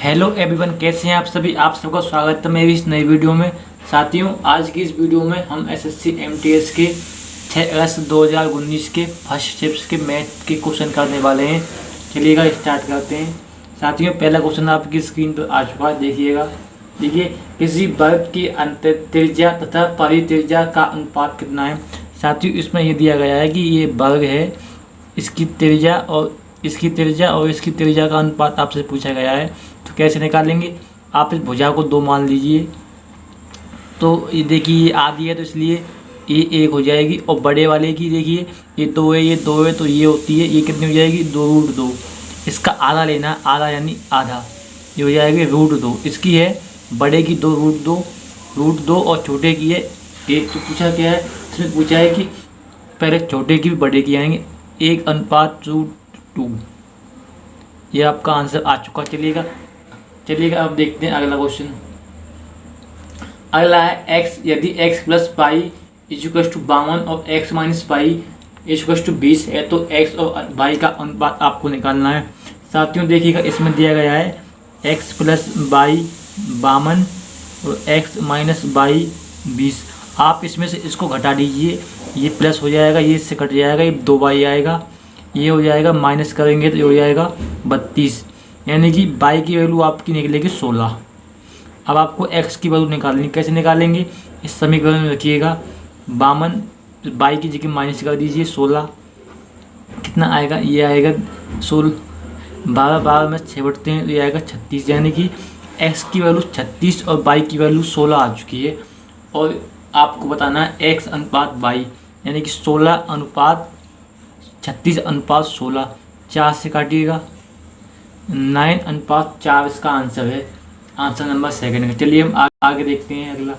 Hello everyone, कैसे हैं आप सभी। आप सबका स्वागत है मेरी इस नई वीडियो में। साथियों, आज की इस वीडियो में हम एसएससी एमटीएस के 6 अगस्त 2019 के फर्स्ट शिफ्ट के मैथ के क्वेश्चन करने वाले हैं। चलिएगा स्टार्ट करते हैं। साथियों, पहला क्वेश्चन आपकी स्क्रीन पर आ चुका है, देखिएगा। देखिए, किसी वर्ग की अंतर त्रिज्या तथा परित्रिज्या का अनुपात कितना है। साथियों, इसमें ये दिया गया है कि ये वर्ग है, इसकी त्रिज्या और इसकी त्रिज्या का अनुपात आपसे पूछा गया है। तो कैसे निकालेंगे। आप इस भुजा को 2 मान लीजिए। तो ये देखिए, ये आधी है तो इसलिए ये 1 हो जाएगी। और बड़े वाले की देखिए, ये 2 है, ये 2 है, तो ये होती है, ये कितनी हो जाएगी, 2√2। इसका आधा लेना है, आधा यानी आधा, ये हो जाएगी √2। इसकी है बड़े की 2√2 और छोटे की है 1। तो पूछा क्या है, इसमें पूछा है कि पहले छोटे की भी बड़े की आएंगे 1:2। ये आपका आंसर आ चुका। चलिएगा अब देखते हैं अगला क्वेश्चन। अगला है x, यदि x + पाई = 52 और x - पाई = 20 है तो x और y का अनुपात आपको निकालना है। साथियों, देखिएगा, इसमें दिया गया है x + y 52 और x - y 20। आप इसमें से इसको घटा दीजिए, ये प्लस हो जाएगा, ये इससे कट जाएगा, ये 2y आएगा, ये हो जाएगा, माइनस करेंगे तो ये हो जाएगा 32, यानी कि y की वैल्यू आपकी निकलेगी 16। अब आपको x की वैल्यू निकालनी। कैसे निकालेंगे, इस समीकरण में रखिएगा 52, y की जगह माइनस कर दीजिए 16, कितना आएगा, ये आएगा 16। 12 में 6 बटते हैं तो ये आएगा 36, यानी कि x की वैल्यू 36 और y की वैल्यू 16 आ चुकी है। और आपको बताना है x अनुपात y, यानी कि 16:36:16। 4 से काटिएगा, 9:4 इसका आंसर है, आंसर नंबर 2 का। चलिए हम आगे देखते हैं अगला।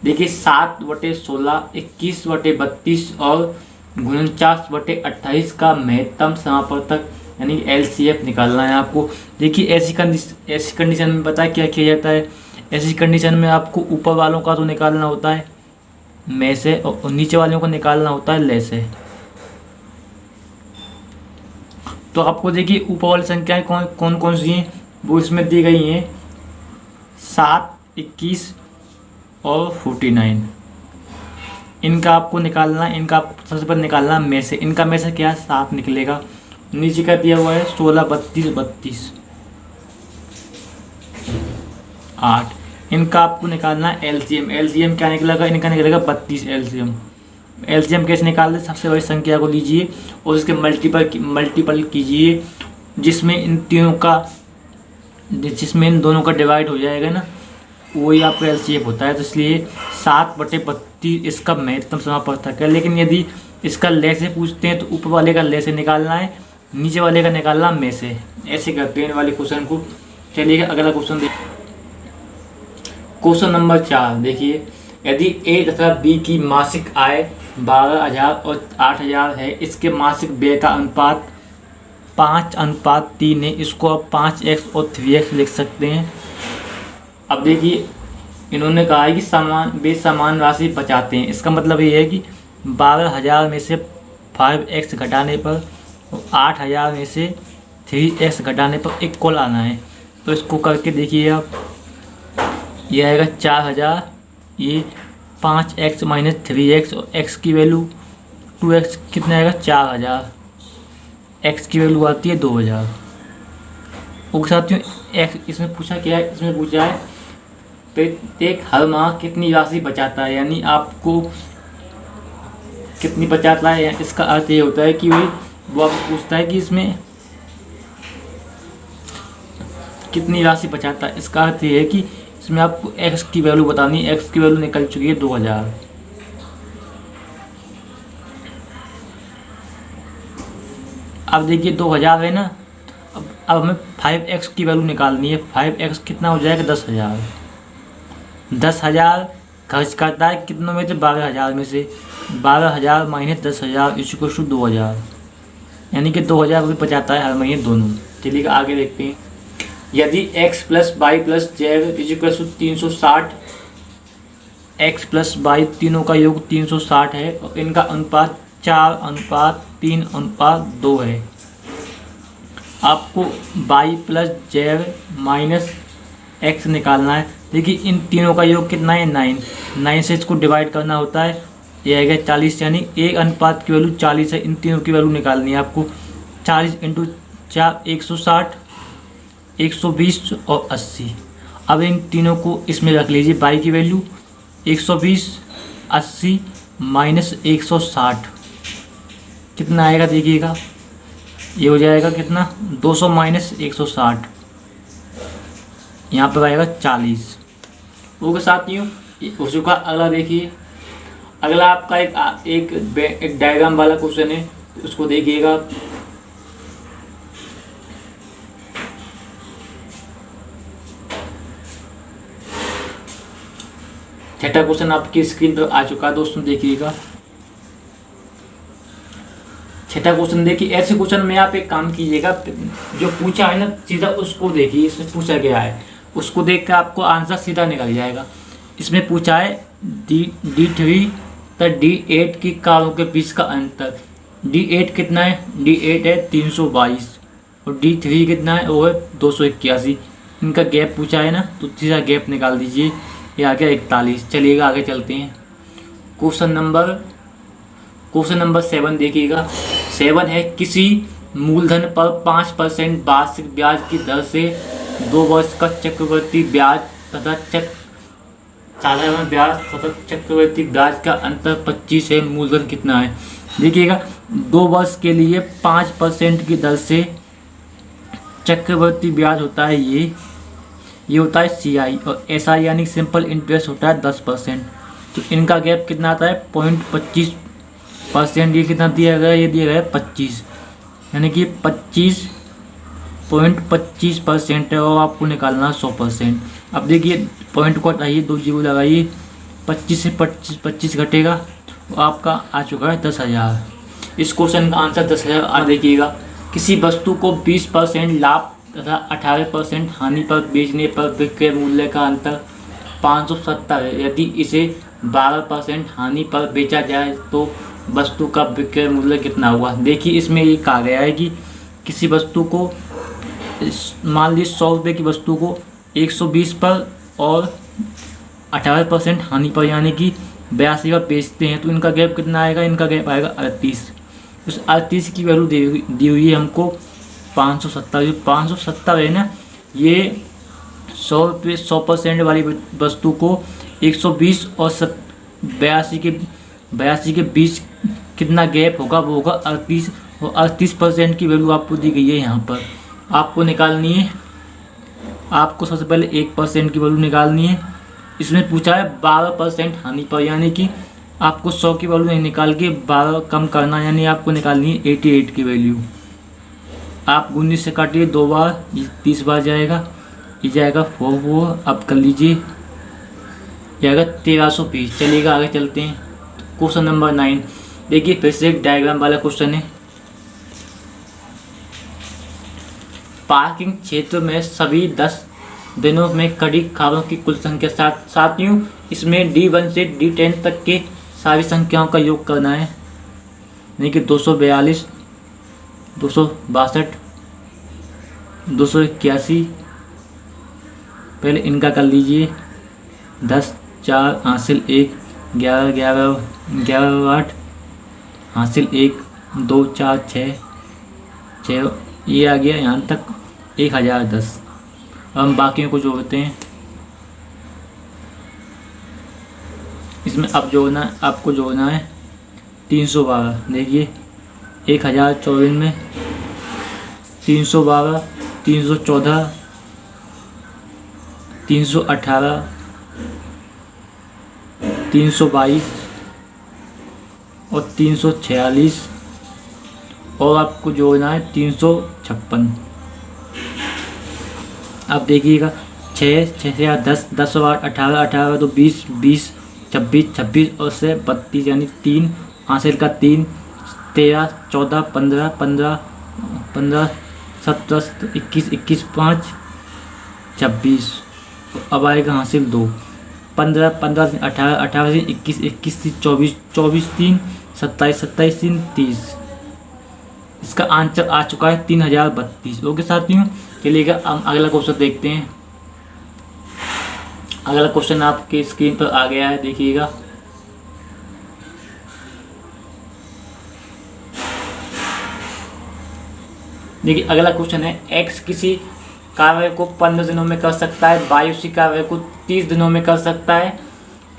देखिए, 7/16, 21/32 और 49/28 का महत्तम समापवर्तक यानी LCF निकालना है आपको। देखिए, ऐसी कंडीशन में पता है क्या किया जाता है। ऐसी कंडीशन में आपको ऊपर वालों का तो निकालना होता है में से, और नीचे वालों को निकालना होता है ले से। तो आपको देखिए, ऊपर वाली संख्याएं कौन कौन सी हैं, वो इसमें दी गई हैं 7, 21 और 49। इनका आपको निकालना है, इनका आपको सबसे पहले निकालना में से। इनका में से क्या है, 7 निकलेगा। नीचे का दिया हुआ है 16, 32, 32, 8। इनका आपको निकालना है एलसीएम क्या निकलेगा, इनका निकलेगा 32 एलसीएम कैसे निकालते हैं, सबसे बड़ी संख्या को लीजिए और उसके मल्टीपल कीजिए, जिसमें इन दोनों का डिवाइड हो जाएगा ना, वही आपका एलसीएम होता है। तो इसलिए 7/32 इसका महत्तम समापवर्तक है। लेकिन यदि इसका ले से पूछते हैं तो ऊपर वाले का ले से निकालना है, नीचे वाले का निकालना में से। ऐसे करते हैं वाले क्वेश्चन को। चलिए अगला क्वेश्चन देखिए। क्वेश्चन नंबर 4 देखिए, यदि ए तथा बी की मासिक आय 12,000 और 8,000 है, इसके मासिक व्यय का अनुपात 5:3 है। इसको आप 5x और 3x लिख सकते हैं। अब देखिए, इन्होंने कहा है कि वे समान राशि बचाते हैं। इसका मतलब ये है कि 12,000 में से 5x घटाने पर और 8,000 में से 3x घटाने पर इक्वल आना है। तो इसको करके देखिए आप, ये आएगा 4,000, ये 5x - 3x और x की वैल्यू 2x कितना आएगा, 4,000। x की वैल्यू आती है 2,000। और साथियों, x इसमें पूछा क्या है, इसमें पूछा है प्रत्येक हर माह कितनी राशि बचाता है, यानी आपको कितनी बचाता है। इसका अर्थ ये होता है कि वो आपको पूछता है कि इसमें कितनी राशि बचाता है। इसका अर्थ ये है कि इसमें आपको x की वैल्यू बतानी है। x की वैल्यू निकल चुकी है 2,000। अब देखिए 2,000 है ना, अब हमें 5x की वैल्यू निकालनी है। 5x कितना हो जाएगा, 10,000। 10,000 खर्च करता है कितनों में से, 12,000 में से। 12,000 - 10,000 = 2,000, यानी कि 2,000 रुपये बचाता है हर महीने दोनों। चलिए आगे देखते हैं। यदि x + y + z = 360, x + y तीनों का योग 360 है और इनका अनुपात 4:3:2 है। आपको y plus Z minus x निकालना है। देखिए इन तीनों का योग कितना है 9 से इसको डिवाइड करना होता है, ये आएगा 40, यानी एक अनुपात की वैल्यू 40 है। इन तीनों की वैल्यू निकालनी है आपको। 40 × 4 160, 120 और 80। अब इन तीनों को इसमें रख लीजिए। y की वैल्यू 120, 80 माइनस 160 कितना आएगा देखिएगा, ये हो जाएगा कितना 200 माइनस 160, यहाँ पर आएगा 40। वो के साथियों उसी का अगला देखिए। अगला आपका एक डायग्राम वाला क्वेश्चन है, उसको देखिएगा। छठा क्वेश्चन आपकी स्क्रीन पर आ चुका है दोस्तों, देखिएगा। छठा क्वेश्चन देखिए, ऐसे क्वेश्चन में आप एक काम कीजिएगा, जो पूछा है ना सीधा उसको देखिए, इसमें पूछा गया है उसको देख कर आपको आंसर सीधा निकल जाएगा। इसमें पूछा है D3 तथा D8 की कारों के बीच का अंतर। D8 कितना है, D8 है 322 और D3 कितना है, वो है 281। इनका गैप पूछा है ना, तो सीधा गैप निकाल दीजिए, ये आ गया 41। चलिएगा आगे चलते हैं। क्वेश्चन नंबर 7 देखिएगा। 7 है, किसी मूलधन पर 5% वार्षिक ब्याज की दर से 2 वर्ष का चक्रवर्ती ब्याज तथा साधारण ब्याज तथा चक्रवर्ती ब्याज का अंतर 25 है। मूलधन कितना है देखिएगा। 2 वर्ष के लिए 5% की दर से चक्रवर्ती ब्याज होता है, ये होता है CI, और SI यानी सिंपल इंटरेस्ट होता है 10%। तो इनका गैप कितना आता है 0.25%। ये कितना दिया गया, ये दिया गया है 25, यानी कि 25.25% है, और आपको निकालना 100%। अब देखिए पॉइंट को हटाइए, 2 जीरो लगाइए, 25 से 25 घटेगा तो आपका आ चुका है 10,000। इस क्वेश्चन का आंसर 10,000 आ देखिएगा। किसी वस्तु को 20% लाभ तथा 18% हानि पर बेचने पर विक्रय मूल्य का अंतर 570 है। यदि इसे 12% हानि पर बेचा जाए तो वस्तु का विक्रय मूल्य कितना हुआ। देखिए इसमें ये कहा गया है कि किसी वस्तु को, मान लीजिए 100 रुपये की वस्तु को 120 पर और 18% हानि पर यानी कि 82 पर बेचते हैं, तो इनका गैप कितना आएगा, इनका गैप आएगा 38। उस 38 की वैल्यू दी हुई है हमको 570। 570 है ना, ये 100% वाली वस्तु को 120 और 82 के बीच कितना गैप होगा, वो होगा 38, और 38% की वैल्यू आपको दी गई है। यहाँ पर आपको निकालनी है, आपको सबसे पहले 1% की वैल्यू निकालनी है। इसमें पूछा है 12% हानि पर, यानी कि आपको 100 की वैल्यू नहीं निकाल के 12 कम करना, यानी आपको निकालनी है 88 की वैल्यू। आप 19 से काटिए 2 बार, 30 बार जाएगा, ये जाएगा 4। अब कर लीजिए, जाएगा 1320। चलिएगा आगे चलते हैं। क्वेश्चन नंबर 9 देखिए, फिर से एक डायग्राम वाला क्वेश्चन है। पार्किंग क्षेत्र में सभी 10 दिनों में खड़ी कारों की कुल संख्या साथियों, इसमें D1 से D10 तक के सारी संख्याओं का योग करना है, यानी कि 242, 262, 281। पहले इनका कर लीजिए। 10, 4 हासिल 1, 11, 8 हासिल 1, 2, 4, 6, ये आ गया यहाँ तक 1010। अब हम बाकियों को जोड़ते हैं। इसमें अब आपको जोड़ना है 312। देखिए 1024 में 312, 314, 318, 322 और 346, और आपको जोड़ना है 356। अब देखिएगा 6 से 10, 10 और 8, 18 तो 20, 26 और से 32, यानी 3 हासिल का 3, 13, 14, 15, 17, 21, 5, 26। अब आएगा हासिल 2, 15, 18 से 21, 24, 3, 27, 30। इसका आंसर आ चुका है 3032। ओके साथियों, चलिएगा हम अगला क्वेश्चन देखते हैं। अगला क्वेश्चन आपके स्क्रीन पर आ गया है, देखिएगा। देखिए अगला क्वेश्चन है, x किसी कार्य को 15 दिनों में कर सकता है, y उसी कार्य को 30 दिनों में कर सकता है,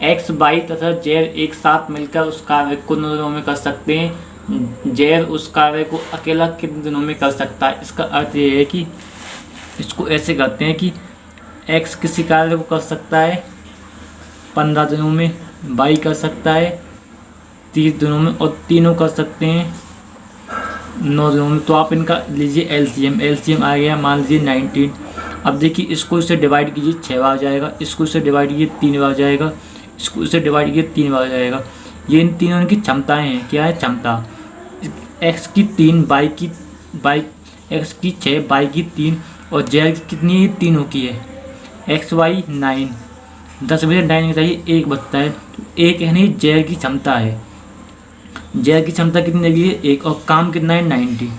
x, y तथा z एक साथ मिलकर उस कार्य को 9 दिनों में कर सकते हैं, z उस कार्य को अकेला कितने दिनों में कर सकता है। इसका अर्थ ये है कि इसको ऐसे करते हैं कि x किसी कार्य को कर सकता है 15 दिनों में, y कर सकता है 30 दिनों में और तीनों कर सकते हैं 9 दिनों में। तो आप इनका लीजिए एलसीएम आ गया, मान लीजिए 19। अब देखिए इसको इससे डिवाइड कीजिए 6 बार जाएगा, इसको इससे डिवाइड कीजिए 3 बार जाएगा, इसको इससे डिवाइड कीजिए 3 बार जाएगा। ये इन तीनों की क्षमताएं हैं। क्या है क्षमता? x की 3, x की 6, y की 3 और z कितनी है? तीनों की है। x y 9, 10 बजे 9 चाहिए, 1 बचता है, तो 1 यानी z की क्षमता है। z की क्षमता कितनी लगी है? 1, और काम कितना है? 90।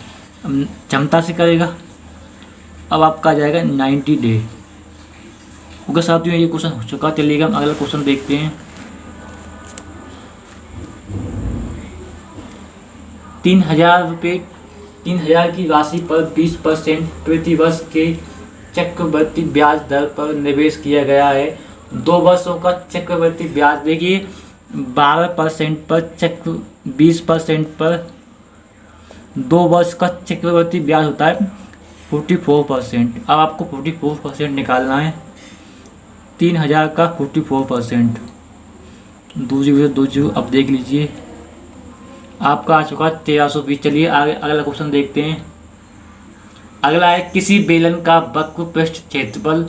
अब क्षमता से करेगा, अब आपका आ जाएगा 90 डे। ओके साथियों, ये क्वेश्चन हो चुका। चलिएगा हम अगला क्वेश्चन देखते हैं। 3000 रुपये, 3000 की राशि पर 20% प्रति वर्ष के चक्रवृद्धि ब्याज दर पर निवेश किया गया है। 2 वर्षों का चक्रवृद्धि ब्याज, देखिए 12% पर 20% पर 2 वर्ष का चक्रवृद्धि ब्याज होता है 44%। अब आपको 44% निकालना है। 3000 का 44%, दूसरी अब देख लीजिए आपका आ चुका 1320। चलिए आगे अगला क्वेश्चन देखते हैं। अगला है, किसी बेलन का वक्र पृष्ठ क्षेत्रफल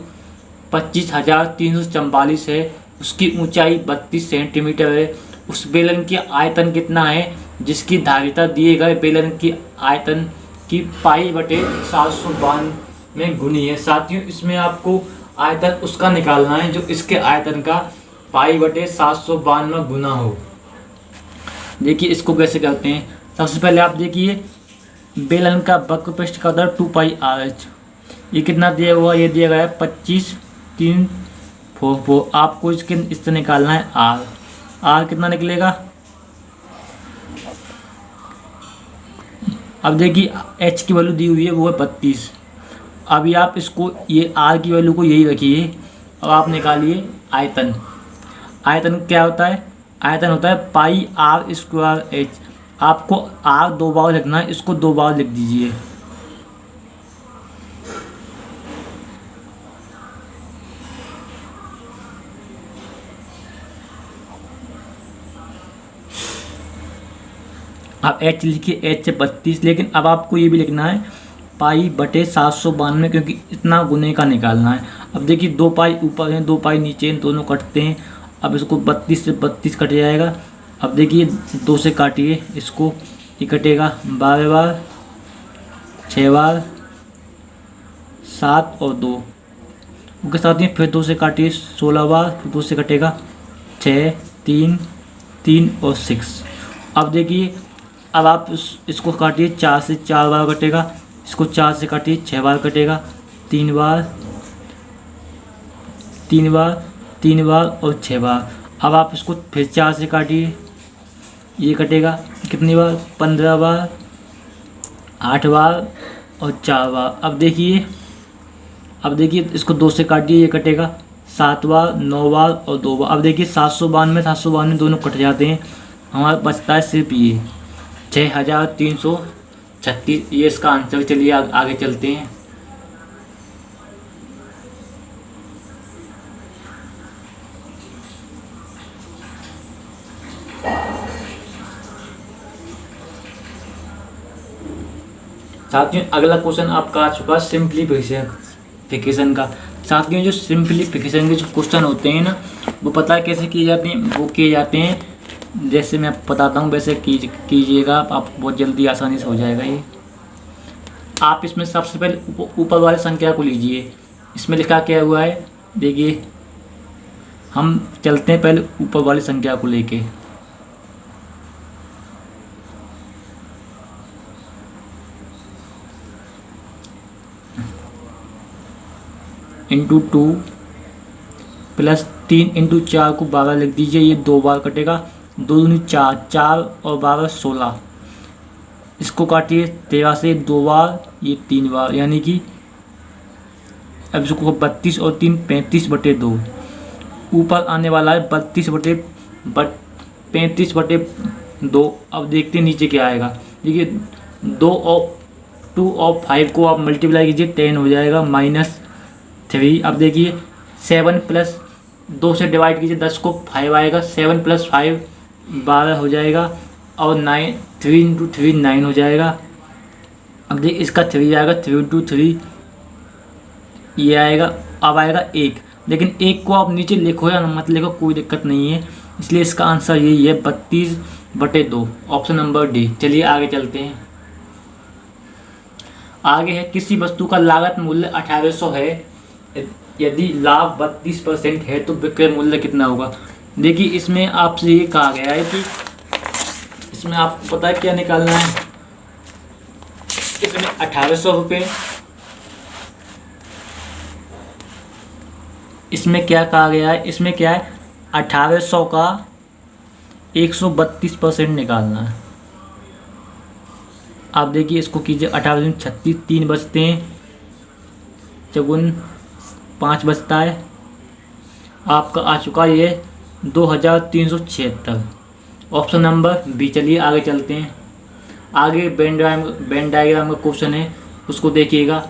25,344 है, उसकी ऊंचाई 32 सेंटीमीटर है, उस बेलन की आयतन कितना है जिसकी धारिता दिए गए बेलन की आयतन की π/752 में गुनी है। साथियों, इसमें आपको आयतन उसका निकालना है जो इसके आयतन का π/752 में गुना हो। देखिए इसको कैसे करते हैं। सबसे पहले आप देखिए बेलन का वक्र पृष्ठ का दर 2πr/h, ये कितना दिया हुआ? ये दिया गया है 25,344। आपको इससे निकालना है r कितना निकलेगा? अब देखिए h की वैल्यू दी हुई है वो है 32। अभी आप इसको ये r की वैल्यू को यही रखिए। अब आप निकालिए आयतन। आयतन क्या होता है? आयतन होता है πr²h। आपको r 2 बार लिखना है, इसको 2 बार लिख दीजिए। आप h लिखिए, h से 32, लेकिन अब आपको ये भी लिखना है π/752, क्योंकि इतना गुने का निकालना है। अब देखिए 2 पाई ऊपर है, 2 पाई नीचे हैं, दोनों कटते हैं। अब इसको 32 से 32 कट जाएगा। अब देखिए 2 से काटिए इसको, ये कटेगा 12 बार, 6 बार, 7 और 2। उसके साथ ही फिर 2 से काटिए 16 बार, फिर 2 से कटेगा 6, 3, 3 और 6। अब देखिए अब आप इसको काटिए 4 से 4 बार कटेगा, इसको 4 से काटिए 6 बार कटेगा, 3 बार, 3 बार, 3 बार और 6 बार। अब आप इसको फिर 4 से काटिए, ये कटेगा कितनी बार? 15 बार, 8 बार और 4 बार। अब देखिए इसको 2 से काटिए, ये कटेगा 7 बार, 9 बार और 2 बार। अब देखिए 792 दोनों कट जाते हैं, हमारा बचता है सिर्फ ये 6336। ये इसका आंसर। चलिए आगे चलते हैं। साथियों, अगला क्वेश्चन आपका आ चुका सिंप्लीफिकेशन का। साथियों, जो सिंप्लीफिकेशन के जो क्वेश्चन होते हैं ना, वो पता कैसे किए जाते हैं? वो किए जाते हैं जैसे मैं बताता हूँ वैसे कीजिएगा आप बहुत जल्दी आसानी से हो जाएगा ये। आप इसमें सबसे पहले ऊपर वाली संख्या को लीजिए। इसमें लिखा क्या हुआ है देखिए, हम चलते हैं पहले ऊपर वाली संख्या को लेके। इंटू 2 प्लस 3 इंटू 4 को 12 लिख दीजिए। ये 2 बार कटेगा, 2 दूनी 4, 4 और 12 16। इसको काटिए 13 से 2 बार, ये 3 बार, यानी कि अब इसको 32 और 3 35/2। ऊपर आने वाला है 35/2। अब देखते हैं नीचे क्या आएगा। देखिए 2 और 5 को आप मल्टीप्लाई कीजिए, 10 हो जाएगा -3। अब देखिए 7 प्लस 2 से डिवाइड कीजिए, 10 को 5 आएगा, 7 + 5 12 हो जाएगा, और 9 3 × 3 9 हो जाएगा। अब देखिए इसका 3 आएगा, 3 × 3 ये आएगा। अब आएगा 1, लेकिन 1 को आप नीचे लिखो या मत लिखो कोई दिक्कत नहीं है, इसलिए इसका आंसर यही है 32/2, ऑप्शन नंबर डी। चलिए आगे चलते हैं। आगे है किसी वस्तु का लागत मूल्य 1800 है, यदि लाभ 32% है तो विक्रय मूल्य कितना होगा। देखिए इसमें आपसे ये कहा गया है कि इसमें आपको पता है क्या निकालना है। इसमें 1800 रुपये, इसमें क्या कहा गया है, इसमें क्या है 1800 का 132% निकालना है। आप देखिए इसको कीजिए, 18 36, 3 बचते हैं, चौगुन 5 बचता है, आपका आ चुका है ये 2376, ऑप्शन नंबर बी। चलिए आगे चलते हैं। आगे वेन डायग्राम का क्वेश्चन है, उसको देखिएगा।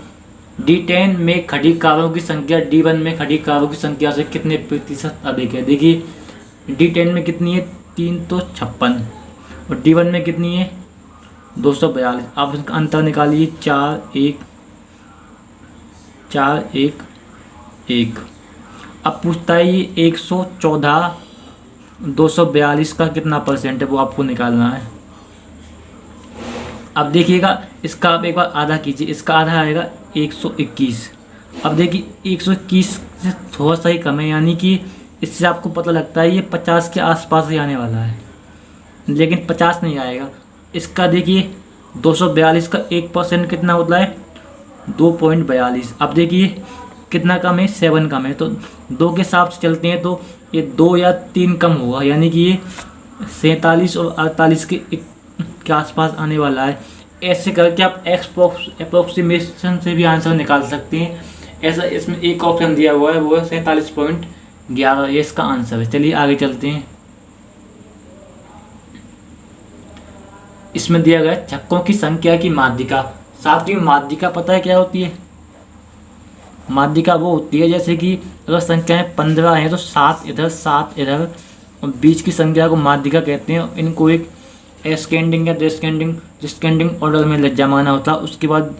D10 में खड़ी कारों की संख्या D1 में खड़ी कारों की संख्या से कितने प्रतिशत अधिक है। देखिए D10 में कितनी है, 356, और D1 में कितनी है, 242। आप इसका अंतर निकालिए, 4 1 4 1 1। अब पूछता है ये 114 242 का कितना परसेंट है, वो आपको निकालना है। अब देखिएगा इसका आप एक बार आधा कीजिए, इसका आधा आएगा 121। अब देखिए 121 से थोड़ा सा ही कम है, यानी कि इससे आपको पता लगता है ये 50 के आसपास ही आने वाला है, लेकिन 50 नहीं आएगा। इसका देखिए 242 का 1% कितना होता है, 2.42। अब देखिए कितना कम है, 7 कम है, तो 2 के हिसाब से चलते हैं तो ये 2 या 3 कम होगा, यानी कि ये 47 और 48 के आसपास आने वाला है। ऐसे करके आप अप्रोक्सीमेशन से भी आंसर निकाल सकते हैं। ऐसा इसमें एक ऑप्शन दिया हुआ है, वो है 47.11, ये इसका आंसर है। चलिए आगे चलते हैं। इसमें दिया गया छक्कों की संख्या की माध्यिका। साथियों माध्यिका पता है क्या होती है। माध्यिका वो होती है जैसे कि अगर संख्याएं 15 हैं तो 7 इधर 7 इधर, और बीच की संख्या को माध्यिका कहते हैं। इनको एक एस्केंडिंग या डिस्केंडिंग ऑर्डर में जमाना होता है, उसके बाद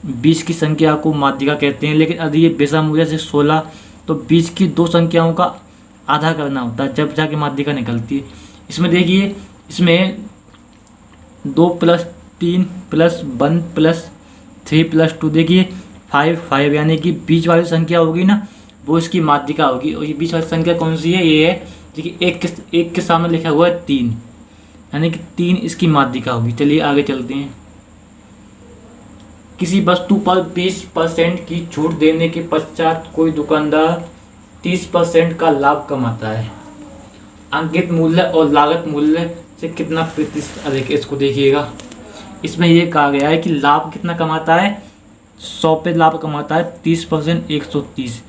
बीच की संख्या को माध्यिका कहते हैं। लेकिन यदि ये विषम जैसे 16, तो बीच की 2 संख्याओं का आधा करना होता है, जब जाके माध्यिका निकलती है। इसमें देखिए इसमें 2 + 3 + 1 + 3 + 2, देखिए 5 यानी कि बीच वाली संख्या होगी ना, वो इसकी माध्यिका होगी। और ये बीच वाली संख्या कौन सी है, ये है देखिए एक के सामने लिखा हुआ है 3, यानी कि 3 इसकी माध्यिका होगी। चलिए आगे चलते हैं। किसी वस्तु पर 20% की छूट देने के पश्चात कोई दुकानदार 30% का लाभ कमाता है। अंकित मूल्य और लागत मूल्य से कितना प्रतिशत अधिक है, इसको देखिएगा। इसमें यह कहा गया है कि लाभ कितना कमाता है, 100 पे लाभ कमाता है 30%, 130,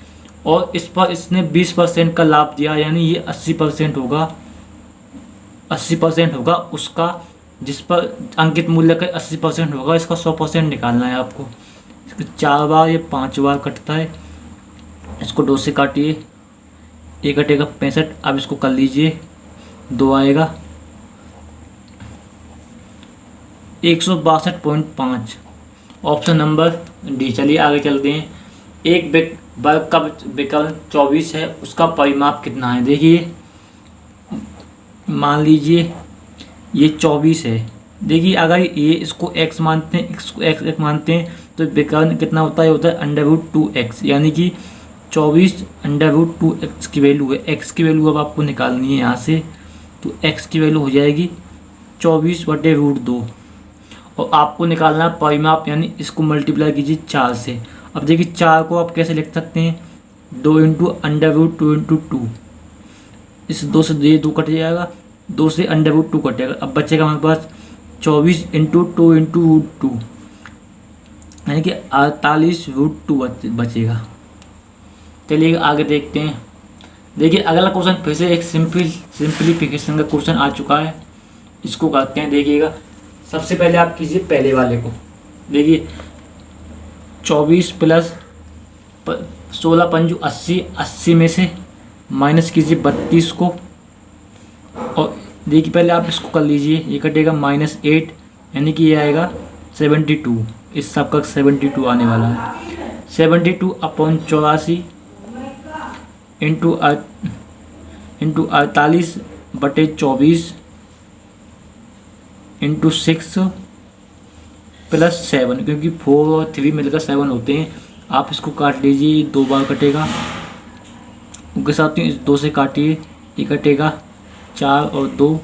और इस पर इसने 20% का लाभ दिया, यानी ये 80% होगा। 80% होगा उसका, जिस पर अंकित मूल्य का 80% होगा, इसका 100% निकालना है आपको। इसको 4 बार या 5 बार कटता है, इसको 2 से काटिए, 1 कटेगा 65। अब इसको कर लीजिए, 2 आएगा 162.5, ऑप्शन नंबर डी। चलिए आगे चलते हैं। एक वर्ग का विकर्ण 24 है, उसका परिमाप कितना है। देखिए मान लीजिए ये 24 है। देखिए अगर ये इसको x मानते हैं, इसको x मानते हैं, तो विकर्ण कितना होता है, √2x, यानी कि 24 √2x की वैल्यू है। x की वैल्यू अब आपको निकालनी है यहाँ से, तो x की वैल्यू हो जाएगी 24/√2, और आपको निकालना है परिमाप, यानी इसको मल्टीप्लाई कीजिए 4 से। अब देखिए 4 को आप कैसे लिख सकते हैं, 2 इंटू अंडर रूट 2 इंटू 2, इस 2 से ये 2 कट जाएगा, 2 से अंडर रूट 2 कटेगा। अब बचेगा हमारे पास 24 इंटू 2 इंटू रूट 2, यानी कि 48 रूट 2 बचेगा। चलिए आगे देखते हैं। देखिए अगला क्वेश्चन फिर से एक सिंपलीफिकेशन का क्वेश्चन आ चुका है, इसको करते हैं। देखिएगा सबसे पहले आप कीजिए पहले वाले को। देखिए 24 प्लस 16 पंजू 80, 80 में से माइनस कीजिए 32 को, और देखिए पहले आप इसको कर लीजिए, ये कटेगा -8, यानी कि ये आएगा 72, इस सब का 72 आने वाला है। 72/84 इंटू 48/24 इंटू 6 प्लस 7, क्योंकि 4 और 3 मिलकर 7 होते हैं। आप इसको काट लीजिए, 2 बार कटेगा। उसके साथ इस 2 से काटिए, ये कटेगा 4 और 2।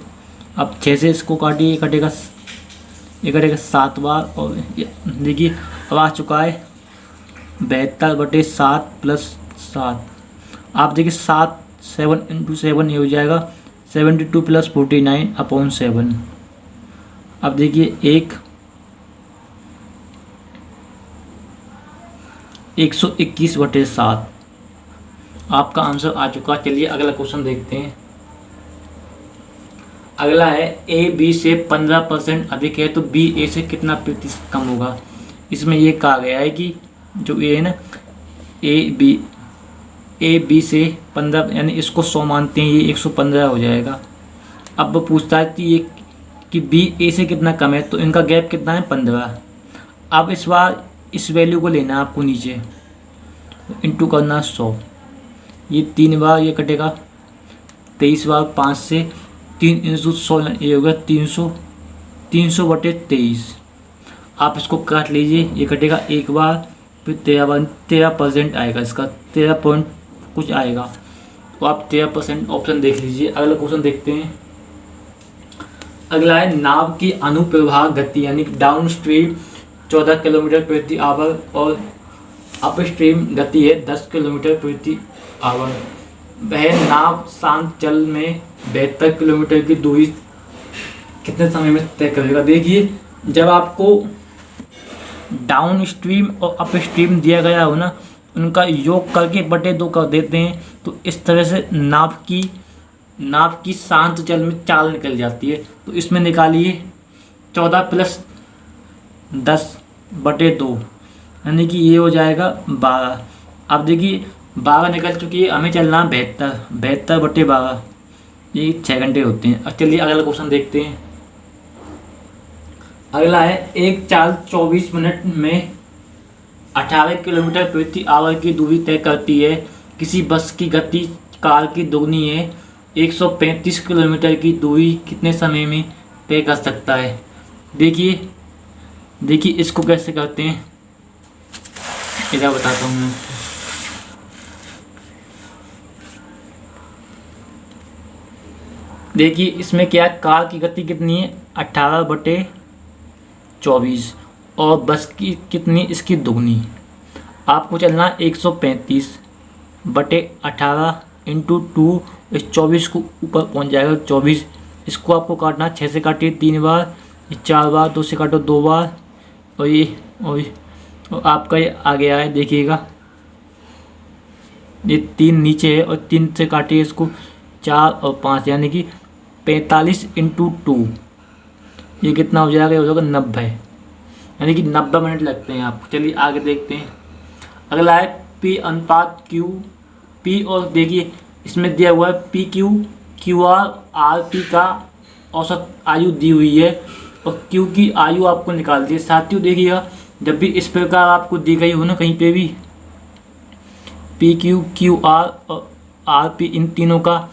अब 6 से इसको काटिए, ये कटेगा 7 बार। और देखिए अब आ चुका है 72/7 प्लस 7। आप देखिए 7 इंटू 7 ये हो जाएगा 72 प्लस 49/7। अब देखिए 121/7 आपका आंसर आ चुका। चलिए अगला क्वेश्चन देखते हैं। अगला है ए बी से 15% अधिक है तो बी ए से कितना प्रतिशत कम होगा। इसमें ये कहा गया है कि जो ए है ना, ए बी से 15, यानी इसको 100 मानते हैं, ये 115 हो जाएगा। अब वो पूछता है कि ये कि बी ए से कितना कम है, तो इनका गैप कितना है 15। अब इस बार इस वैल्यू को लेना है आपको नीचे, इंटू करना 100, ये 3 बार ये कटेगा 23 बार 5 से 3 इंटू 100, ये होगा 300/23। आप इसको काट लीजिए, ये कटेगा 1 बार, फिर 13% आएगा, इसका 13 पॉइंट कुछ आएगा। तो आप 13% ऑप्शन देख लीजिए। अगला क्वेश्चन देखते हैं। अगला है नाव की अनुप्रवाह गति यानी डाउन स्ट्रीम 14 किलोमीटर प्रति आवर और अप स्ट्रीम गति है 10 किलोमीटर प्रति आवर। वह नाव शांत जल में 72 किलोमीटर की दूरी कितने समय में तय करेगा। देखिए जब आपको डाउन स्ट्रीम और अप स्ट्रीम दिया गया हो ना, उनका योग करके बटे 2 कर देते हैं, तो इस तरह से नाव की शांत जल में चाल निकल जाती है। तो इसमें निकालिए 14 प्लस 10/2, यानी कि ये हो जाएगा 12। अब देखिए 12 निकल चुकी है, हमें चलना 72/12, ये 6 घंटे होते हैं। अब चलिए अगला क्वेश्चन देखते हैं। अगला है एक चाल 24 मिनट में 18 किलोमीटर प्रति आवर की दूरी तय करती है। किसी बस की गति कार की दोगुनी है, 135 किलोमीटर की दूरी कितने समय में तय कर सकता है। देखिए इसको कैसे करते हैं, इधर बताता हूँ मैं। देखिए इसमें क्या है, कार की गति कितनी है 18/24 और बस की कितनी, इसकी दुगनी। आपको चलना 135/18 इंटू 2, इस 24 को ऊपर पहुंच जाएगा 24। इसको आपको काटना 6 से काटिए 3 बार, 4 बार, 2 से काटो 2 बार, और आपका ये आ गया है। देखिएगा ये 3 नीचे है और 3 से काटिए इसको 4 और 5, यानी कि 45 इंटू 2, ये कितना हो जाएगा, ये हो जाएगा 90, यानी कि 90 मिनट लगते हैं आपको। चलिए आगे देखते हैं। अगला है P अनुपात Q P, और देखिए इसमें दिया हुआ है QR RP का औसत आयु दी हुई है और Q की आयु आपको निकाल दी है। साथियों देखिएगा जब भी इस प्रकार आपको दी गई हो ना कहीं पे भी PQ QR और RP, इन तीनों का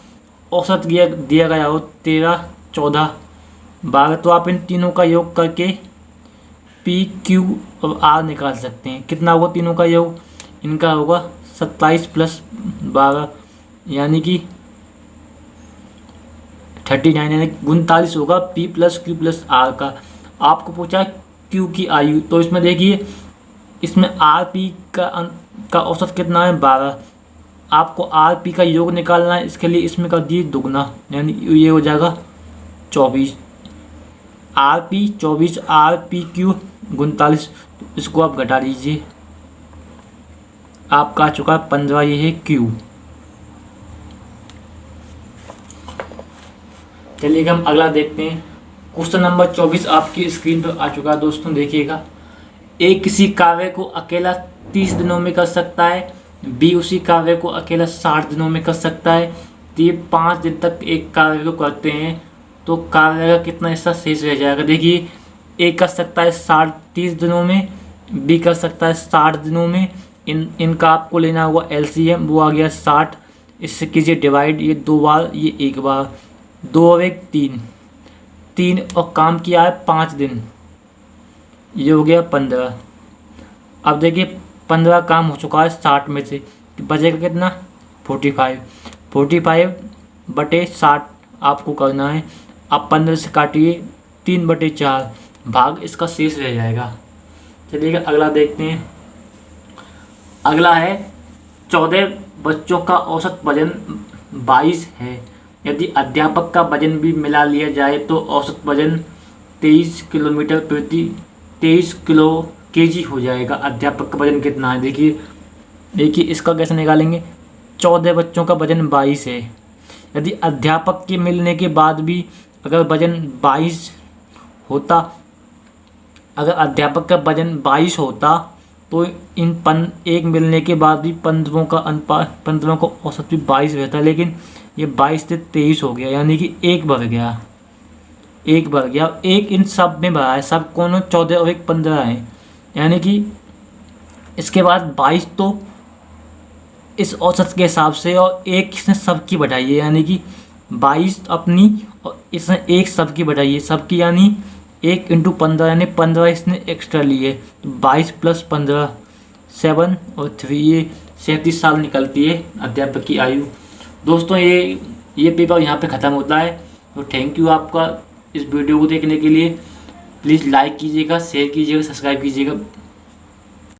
औसत दिया गया हो 13, 14, 12, तो आप इन तीनों का योग करके PQ और R निकाल सकते हैं। कितना होगा तीनों का योग, इनका होगा 27 + 12, यानी कि 39, यानी 39 होगा P + Q + R का। आपको पूछा Q की आयु, तो इसमें देखिए इसमें RP का औसत कितना है 12, आपको आर पी का योग निकालना है। इसके लिए इसमें कर दिए दुगना, यानी ये हो जाएगा 24। R P 24, R P Q 39, तो इसको आप घटा दीजिए, आपका आ चुका है 15, ये है क्यू। चलिए हम अगला देखते हैं। क्वेश्चन नंबर 24 आपकी स्क्रीन पर आ चुका है दोस्तों, देखिएगा। ए किसी कार्य को अकेला 30 दिनों में कर सकता है, बी उसी कार्य को अकेला 60 दिनों में कर सकता है। तो ये 5 दिन तक एक कार्य को करते हैं, तो कार्य का कितना हिस्सा शेष रह जाएगा। देखिए, ए कर सकता है 30 दिनों में, बी कर सकता है 60 दिनों में। इनका आपको लेना होगा एलसीएम, वो आ गया 60। इससे कीजिए डिवाइड, ये 2 बार, ये 1 बार, 2 और 1 3, और काम किया है 5 दिन, ये हो गया 15। अब देखिए 15 काम हो चुका है 60 में से, बचेगा कितना 45 बटे 60 आपको करना है। अब 15 से काटिए, 3/4 भाग इसका शेष रह जाएगा। चलिए अगला देखते हैं। अगला है 14 बच्चों का औसत वजन 22 है। यदि अध्यापक का वजन भी मिला लिया जाए तो औसत वजन 23 किलो केजी हो जाएगा। अध्यापक का वजन कितना है, देखिए इसका कैसे निकालेंगे। 14 बच्चों का वजन 22 है। यदि अध्यापक के मिलने के बाद भी अगर वजन 22 होता, अगर अध्यापक का वजन 22 होता तो एक मिलने के बाद भी 15 का अनुपात, 15 का औसत भी 22 रहता, लेकिन ये 22 से 23 हो गया, यानी कि एक बढ़ गया। एक इन सब में बढ़ा है, सब कोनो 14 और 1 15 है, यानी कि इसके बाद 22 तो इस औसत के हिसाब से, और एक इसने सबकी बढ़ाई है, यानी कि 22 अपनी और इसने एक सबकी बढ़ाई है, सबकी यानी 1 × 15, यानी 15 इसने एक्स्ट्रा लिए। 22 + 15 7 और 3, ये 37 साल निकलती है अध्यापक की आयु। दोस्तों ये पेपर यहाँ पे ख़त्म होता है। तो थैंक यू आपका इस वीडियो को देखने के लिए। प्लीज़ लाइक कीजिएगा, शेयर कीजिएगा, सब्सक्राइब कीजिएगा।